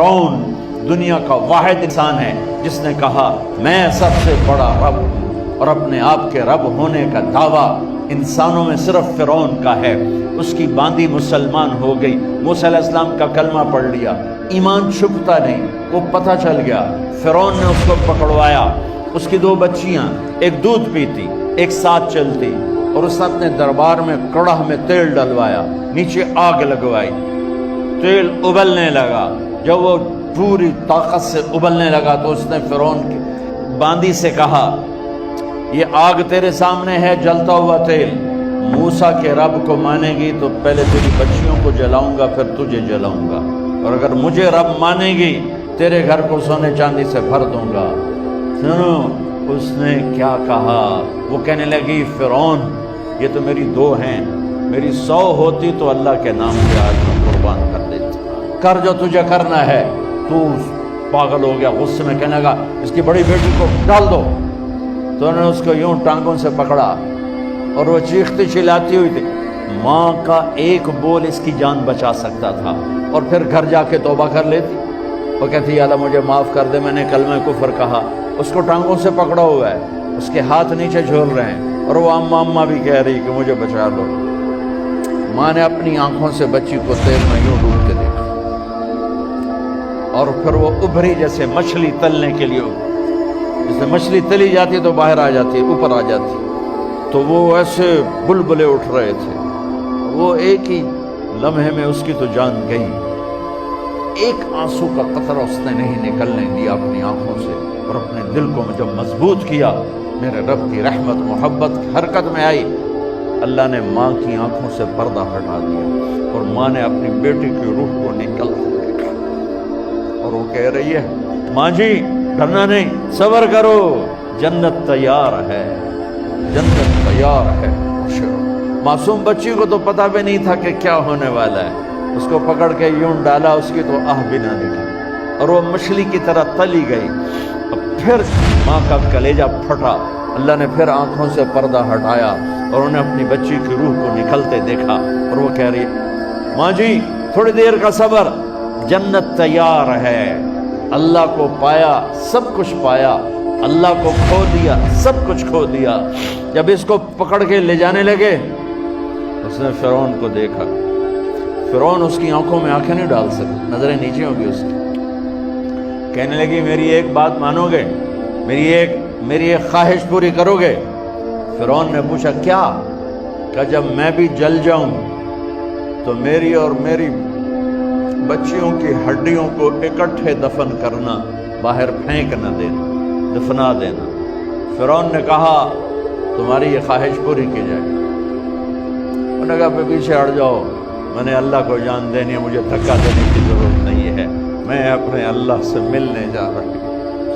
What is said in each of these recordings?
فرعون دنیا کا واحد انسان ہے جس نے کہا میں سب سے بڑا رب ہوں، اور اپنے آپ کے رب ہونے کا دعویٰ انسانوں میں صرف فرعون کا ہے۔ اس کی باندی مسلمان ہو گئی، موسیٰ علیہ السلام کا کلمہ پڑھ لیا، ایمان چھپتا نہیں، وہ پتہ چل گیا۔ فرعون نے اس کو پکڑوایا، اس کی 2 بچیاں، ایک دودھ پیتی ایک ساتھ چلتی، اور اس نے اپنے دربار میں کڑاہ میں تیل ڈلوایا، نیچے آگ لگوائی، تیل ابلنے لگا۔ جب وہ پوری طاقت سے ابلنے لگا تو اس نے فرعون کی باندی سے کہا یہ آگ تیرے سامنے ہے، جلتا ہوا تیل، موسیٰ کے رب کو مانے گی تو پہلے تیری بچیوں کو جلاؤں گا پھر تجھے جلاؤں گا، اور اگر مجھے رب مانے گی تیرے گھر کو سونے چاندی سے بھر دوں گا۔ سنو اس نے کیا کہا، وہ کہنے لگی فرعون یہ تو میری 2 ہیں، میری 100 ہوتی تو اللہ کے نام پہ آج میں قربان کر دیتی، کر جو تجھے کرنا ہے۔ تو پاگل ہو گیا، غصے میں کہنے لگا اس کی بڑی بیٹی کو ڈال دو۔ تو انہوں نے اس کو یوں ٹانگوں سے پکڑا اور وہ چیختی چلاتی ہوئی تھی۔ ماں کا ایک بول اس کی جان بچا سکتا تھا، اور پھر گھر جا کے توبہ کر لیتی۔ وہ کہتی یا اللہ مجھے معاف کر دے، میں نے کلمہ کفر کہا۔ اس کو ٹانگوں سے پکڑا ہوا ہے، اس کے ہاتھ نیچے جھول رہے ہیں، اور وہ اماں بھی کہہ رہی کہ مجھے بچا لو۔ ماں نے اپنی آنکھوں سے بچی کو تیل میں یوں ڈوب کے دیکھا، اور پھر وہ ابھری جیسے مچھلی تلنے کے لیے، جیسے مچھلی تلی جاتی تو باہر آ جاتی، اوپر آ جاتی، تو وہ ایسے بلبلے اٹھ رہے تھے۔ وہ ایک ہی لمحے میں اس کی تو جان گئی، ایک آنسو کا قطرہ اس نے نہیں نکلنے دیا اپنی آنکھوں سے، اور اپنے دل کو جب مضبوط کیا، میرے رب کی رحمت محبت حرکت میں آئی۔ اللہ نے ماں کی آنکھوں سے پردہ ہٹا دیا، اور ماں نے اپنی بیٹی کی روح کو نکلتے دیکھا، اور وہ کہہ رہی ہے ماں جی ڈرنا نہیں، صبر کرو، جنت تیار ہے، جنت تیار ہے۔ معصوم بچی کو تو پتہ بھی نہیں تھا کہ کیا ہونے والا ہے، اس کو پکڑ کے یوں ڈالا، اس کی تو آہ بھی نہ نکلی، اور وہ مچھلی کی طرح تلی گئی۔ اب پھر ماں کا کلیجہ پھٹا، اللہ نے پھر آنکھوں سے پردہ ہٹایا، اور انہیں اپنی بچی کی روح کو نکلتے دیکھا، اور وہ کہہ رہی ہے ماں جی تھوڑی دیر کا صبر، جنت تیار ہے۔ اللہ کو پایا سب کچھ پایا، اللہ کو کھو دیا سب کچھ کھو دیا۔ جب اس کو پکڑ کے لے جانے لگے، اس نے فرعون کو دیکھا، فرعون اس کی آنکھوں میں آنکھیں نہیں ڈال سکتا، نظریں نیچے ہوگی اس کی۔ کہنے لگی میری ایک بات مانو گے، میری ایک خواہش پوری کرو گے؟ فرعون نے پوچھا کیا؟ کہ جب میں بھی جل جاؤں تو میری اور میری بچیوں کی ہڈیوں کو اکٹھے دفن کرنا، باہر پھینک نہ دینا، دفنا دینا۔ فرعون نے کہا تمہاری یہ خواہش پوری کی جائے۔ انہوں نے کہا پہ پیچھے ہٹ جاؤ، میں نے اللہ کو جان دینی ہے، مجھے دھکا دینے کی ضرورت نہیں ہے، میں اپنے اللہ سے ملنے جا رہی ہوں۔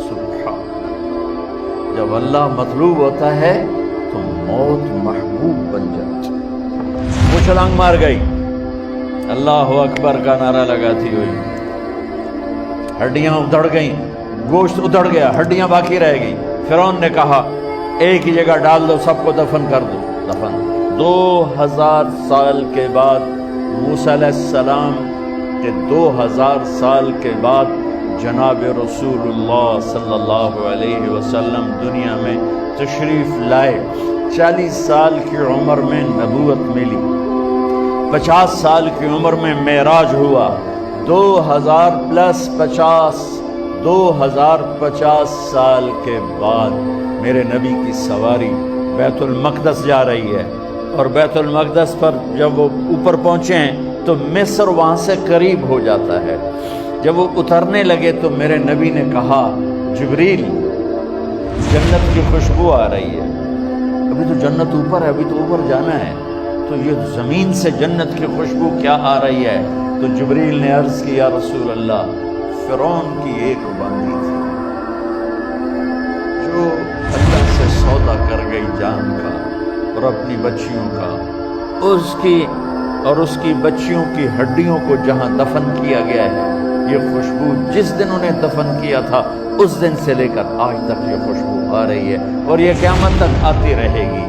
سبحان اللہ، جب اللہ مطلوب ہوتا ہے تو موت محبوب بن جاتی۔ وہ چھلانگ مار گئی، اللہ اکبر کا نعرہ لگاتی ہوئی، ہڈیاں ادھڑ گئیں، گوشت ادھڑ گیا، ہڈیاں باقی رہ گئی۔ فرعون نے کہا ایک ہی جگہ ڈال دو، سب کو دفن کر دو۔ دفن 2000 سال کے بعد، موسیٰ علیہ السلام کے 2000 سال کے بعد جناب رسول اللہ صلی اللہ علیہ وسلم دنیا میں تشریف لائے۔ 40 سال کی عمر میں نبوت ملی، 50 سال کی عمر میں معراج ہوا، 2050 سال کے بعد میرے نبی کی سواری بیت المقدس جا رہی ہے، اور بیت المقدس پر جب وہ اوپر پہنچے ہیں تو مصر وہاں سے قریب ہو جاتا ہے۔ جب وہ اترنے لگے تو میرے نبی نے کہا جبریل جنت کی خوشبو آ رہی ہے، ابھی تو جنت اوپر ہے، ابھی تو اوپر جانا ہے، تو یہ زمین سے جنت کی خوشبو کیا آ رہی ہے؟ تو جبریل نے عرض کی یا رسول اللہ فرعون کی ایک باندی تھی جو اللہ سے سودا کر گئی جان کا اور اپنی بچیوں کا، اس کی بچیوں کی ہڈیوں کو جہاں دفن کیا گیا ہے، یہ خوشبو جس دن انہیں دفن کیا تھا اس دن سے لے کر آج تک یہ خوشبو آ رہی ہے، اور یہ قیامت تک آتی رہے گی۔